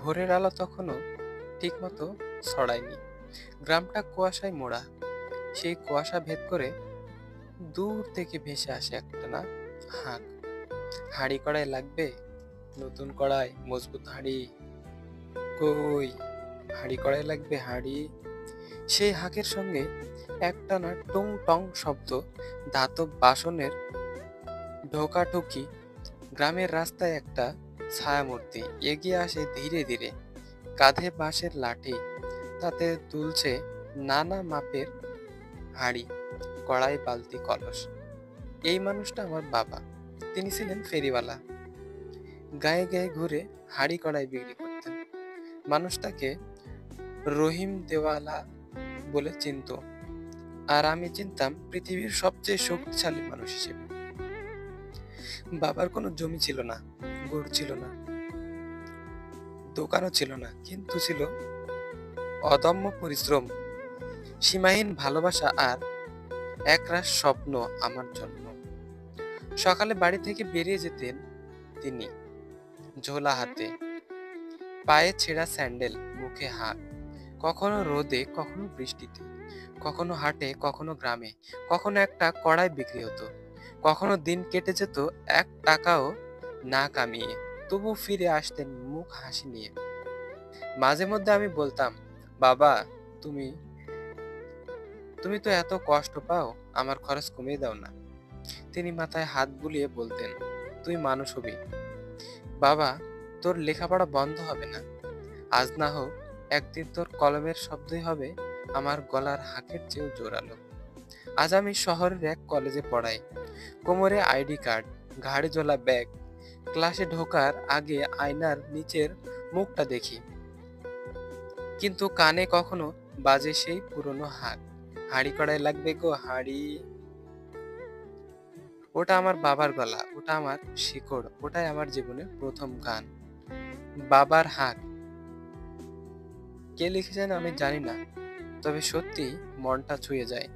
ভোরের আলো তখনও ঠিকমতো ছড়ায়নি। গ্রামটা কুয়াশায় মোড়া। সেই কুয়াশা ভেদ করে দূর থেকে ভেসে আসে একটা না হাঁক। হাঁড়ি কড়াই লাগবে? নতুন কড়াই, মজবুত হাঁড়ি। কই, হাঁড়ি কড়াই লাগবে, হাঁড়ি। সেই হাঁকের সঙ্গে একটানা টং টং শব্দ, ধাতব বাসনের ঢোকাঢুকি। গ্রামের রাস্তায় একটা ছায়ামূর্তি এগিয়ে আসে ধীরে ধীরে, কাঁধে বাঁশের লাঠি, তাতে দুলছে নানা মাপের হাঁড়ি, কড়াই, বালতি, কলস। এই মানুষটা আমার বাবা। তিনি ছিলেন ফেরিওয়ালা। গায়ে গায়ে ঘুরে হাঁড়ি কড়াই বিক্রি করতেন। মানুষ তাকে রহিম দেওয়ালা বলে চিনতো, আর আমি চিনতাম পৃথিবীর সবচেয়ে শক্তিশালী মানুষ হিসেবে। বাবার কোনো জমি ছিল না, গরু ছিল না, দোকানও ছিল না, কিন্তু ছিল অদম্য পরিশ্রম, সীমাহীন ভালোবাসা আর একরাশ স্বপ্ন আমার জন্য। সকালে বাড়ি থেকে বেরিয়ে যেতেন তিনি, ঝোলা হাতে, পায়ে ছেঁড়া স্যান্ডেল, মুখে হাত। কখনো রোদে, কখনো বৃষ্টিতে, কখনো হাটে, কখনো গ্রামে, কখনো একটা কড়াই বিক্রি হতো, কখনো দিন কেটে যেত 1 টাকাও না কামিয়ে। তবু ফিরে আসতেন মুখ হাসি নিয়ে। মাঝে মধ্যে আমি বলতাম, বাবা, তুমি তুমি তো এত কষ্ট পাও, আমার খরচ কমিয়ে দাও না। তিনি মাথায় হাত বুলিয়ে বলতেন, তুই মানুষ হবি বাবা, তোর লেখাপড়া বন্ধ হবে না। আজ না হোক একদিন তোর কলমের শব্দই হবে আমার গলার হাঁকের চেয়েও জোরালো। আজ আমি শহরের এক কলেজে পড়াই, কোমরে আইডি কার্ড, ঘাড়ে ঝোলা ব্যাগ। ক্লাসে ঢোকার আগে আয়নার নিচের মুখটা দেখি, কিন্তু কানে কখনো বাজে সেই পুরনো হাঁক, হাঁড়ি কড়াই লাগবে গো, হাঁড়ি। ওটা আমার বাবার গলা, ওটা আমার শিকড়, ওটাই আমার জীবনের প্রথম গান। বাবার হাঁক। কে লিখেছেন আমি জানি না, তবে সত্যি মনটা ছুঁয়ে যায়।